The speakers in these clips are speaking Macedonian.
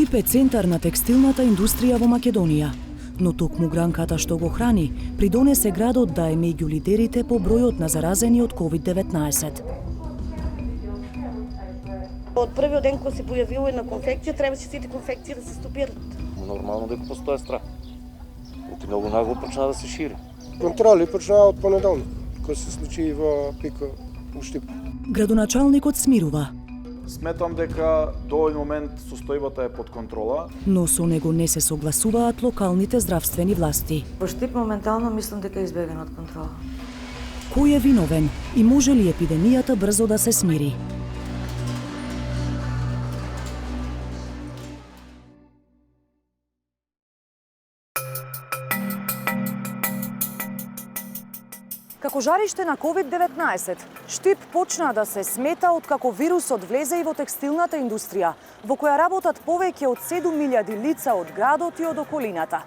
Штип е центар на текстилната индустрија во Македонија, но токму гранката што го храни придонесе градот да е меѓу лидерите по бројот на заразени од COVID-19. Од првиот ден кога се појавила една конфекција, требаше сите конфекции да се стопират. Нормално дека постоја страх. Оти многу нагло почна да се шири. Контроли почнаа од понеделник, кој се случи во Пико у Штип. Градоначалникот смирува, Сметам дека до овој момент состојбата е под контрола. но со него не се согласуваат локалните здравствени власти. Во Штип моментално мислам дека е избеган од контрола. Кој е виновен и може ли епидемијата брзо да се смири? Како жариште на COVID-19, Штип почна да се смета откако вирусот влезе и во текстилната индустрија, во која работат повеќе од 7.000 лица од градот и од околината.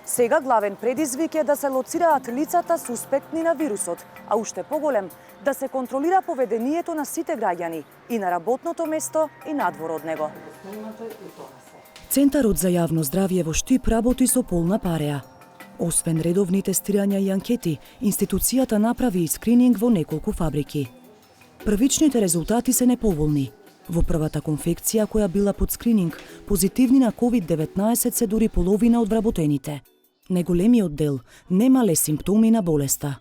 Сега главен предизвик е да се лоцираат лицата суспектни на вирусот, а уште поголем да се контролира поведението на сите граѓани и на работното место и надвор од него. Центарот за јавно здравје во Штип работи со полна пареа. Освен редовни тестирања и анкети, институцијата направи и скрининг во неколку фабрики. Првичните резултати се неповолни. Во првата конфекција која била под скрининг, позитивни на COVID-19 се дури половина од вработените. Неголемиот дел немале симптоми на болеста.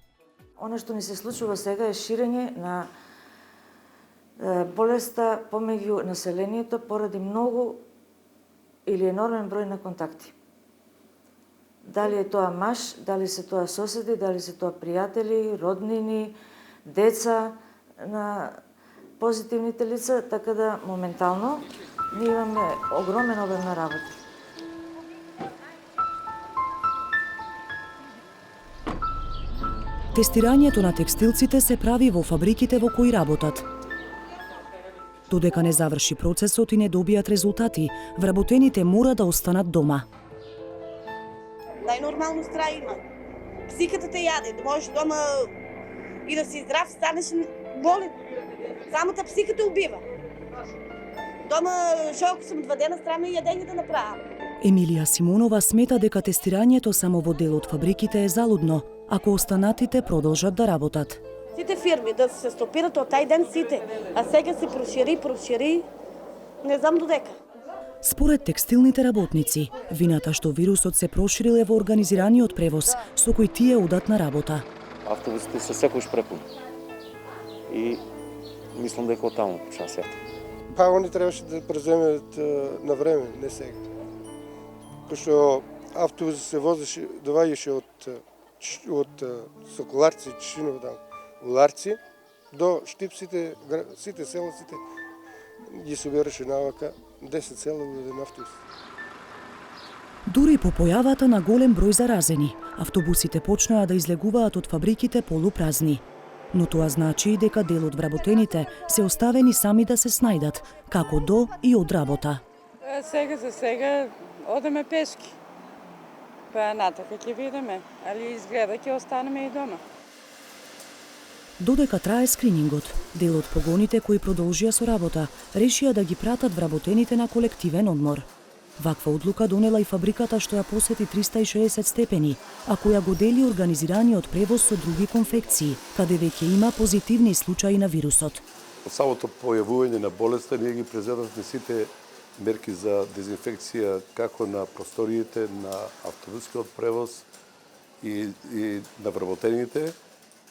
Оно што ни се случува сега е ширење на болеста помеѓу населението поради многу или енормен број на контакти. Дали е тоа маш, дали се тоа соседи, дали се тоа пријатели, роднини, деца на позитивните лица, така да моментално ние имаме огромен обем на работа. Тестирањето на текстилците се прави во фабриките во кои работат. Додека не заврши процесот и не добијат резултати, вработените мора да останат дома. Најнормално страх има. Психиката те јаде, да можеш дома и да си здрав, станеш болен. Самата психика те убива. Дома шо ако сум 2 дена странно јадење да направам. Емилија Симонова смета дека тестирањето само во дел од фабриките е залудно, ако останатите продолжат да работат. Сите фирми да се стопират од тај ден сите, а сега се прошири, не знам додека. Според текстилните работници, вината што вирусот се проширил е во организираниот превоз, со кој тие одат на работа. Автобусите се секојаш препуни. И мислам дека оттаму почна сета. Па они требаше да преземат на време, не сега. Кој што автобус се возеше, доваѓаше од Соколарци, Чишинов, Уларци, до Штип сите села, ги собираше навака 10 села во еден автобус. Дури по појавата на голем број заразени, автобусите почнаа да излегуваат од фабриките полупразни. Но тоа значи и дека дел од вработените се оставени сами да се снајдат, како до и од работа. Сега за сега одеме пешки. Па натака ќе видиме, али изгледа ќе останеме и дома. Додека трае скринингот, дел од погоните кои продолжија со работа, решија да ги пратат вработените на колективен одмор. Ваква одлука донела и фабриката што ја посети 360 степени, а која го дели организираниот превоз со други конфекции, каде веќе има позитивни случаи на вирусот. Од самото појавување на болеста ние ги презедавме сите мерки за дезинфекција како на просториите на автобускиот превоз и на вработените,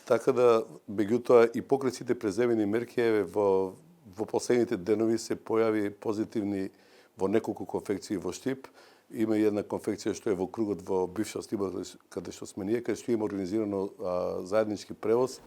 така да меѓутоа и покрај сите преземени мерки во последните денови се појави позитивни во неколку конфекции во Штип. Има и една конфекција што е во кругот во бивша Штип, каде што сме ние, каде што има организирано заеднички превоз.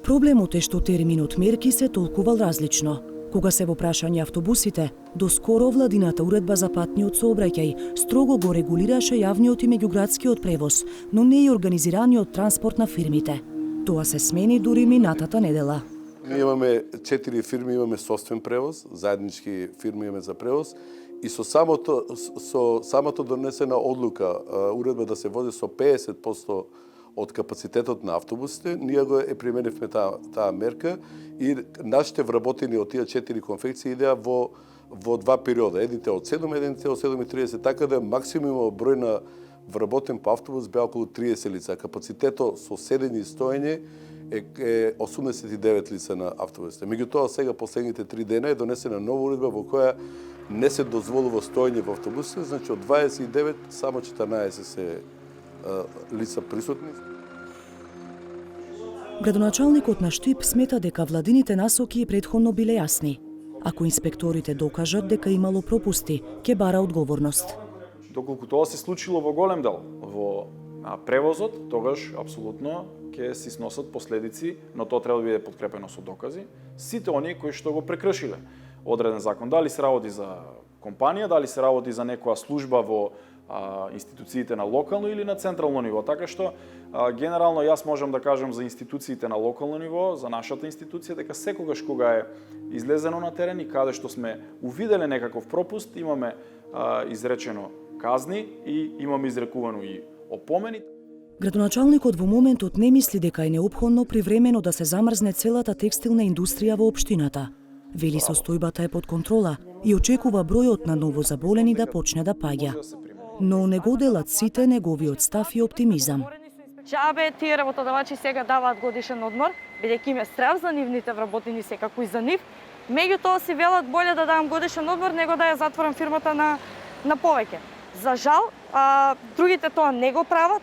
Проблемот е што терминот мерки се толкувал различно. Кога се во прашање автобусите, доскоро владината уредба за патниот сообраќај строго го регулираше јавниот и меѓуградскиот превоз, но не и организираниот транспорт на фирмите. Тоа се смени дури минатата недела. Ние имаме 4 фирми, имаме собствен превоз, заеднички фирми имаме за превоз и со самото донесена одлука, уредба да се вози со 50% од капацитетот на автобусите, ние го применивме таа мерка и нашите вработени од тие 4 конфекции идеа во во два периода, едните од 7, едните од 7:30, така да максимумот број на вработен по автобус бе околу 30 лица. Капацитето со седење и стоење е 89 лица на автобусите. Меѓутоа, сега последните 3 дена е донесена нова уредба во која не се дозволува стоење во автобусите, значи од 29 само 14 се лица присутни. Градоначалникот на Штип смета дека владините насоки претходно биле јасни. Ако инспекторите докажат дека имало пропусти, ќе бара одговорност. Доколку тоа се случило во голем дел во превозот, тогаш апсолутно ќе си сносат последици, но тоа треба да биде подкрепено со докази. Сите оние кои што го прекршиле одреден закон, дали се работи за компанија, дали се работи за некоја служба во институциите на локално или на централно ниво. Така што генерално јас можам да кажам за институциите на локално ниво, за нашата институција, дека секогаш кога е излезено на терен и каде што сме увиделе некаков пропуст, имаме изречено казни и имаме изрекувано и опомени. Градоначалникот во моментот не мисли дека е неопходно привремено да се замрзне целата текстилна индустрија во општината. Вели состојбата е под контрола и очекува бројот на новозаболени да почне да паѓа. Но не го делат сите неговиот став и оптимизам. Чабе тие работодавачи сега даваат годишен одмор, бидејќи им е страв за нивните вработени секако и за нив. Меѓутоа си велат боле да давам годишен одмор него да ја затворам фирмата на повеќе. За жал, другите тоа не го прават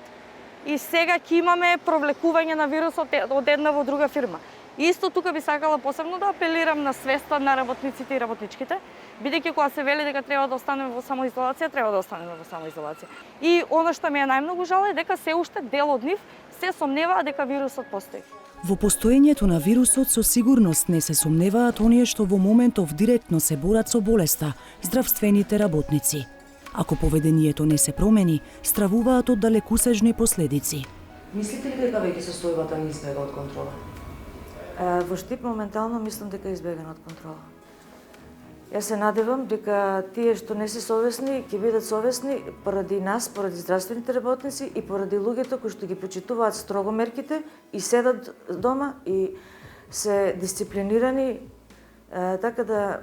и сега ќе имаме провлекување на вирусот од една во друга фирма. И исто тука би сакала посебно да апелирам на свеста на работниците и работничките, бидејќи кога се вели дека треба да останеме во самоизолација, треба да останеме во самоизолација. И она што ме е најмногу жал е дека се уште дел од нив се сомневаат дека вирусот постои. Во постоењето на вирусот со сигурност не се сомневаат оние што во моментов директно се борат со болеста, здравствените работници. Ако поведението не се промени, стравуваат од далекусежни последици. Мислите ли дека веќе состојбата не избега од контрола? Во Штип моментално мислам дека е избегана од контрола. Јас се надевам дека тие што не се совесни ќе бидат совесни поради нас, поради здравствените работници и поради луѓето кои што ги почитуваат строго мерките и седат дома и се дисциплинирани, така да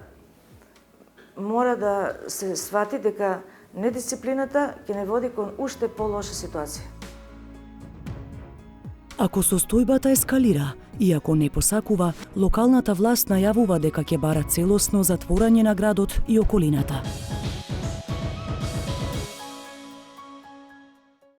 мора да се свати дека недисциплината ќе не води кон уште полоша ситуација. Ако состојбата ескалира и ако не посакува, локалната власт најавува дека ќе бара целосно затворање на градот и околината.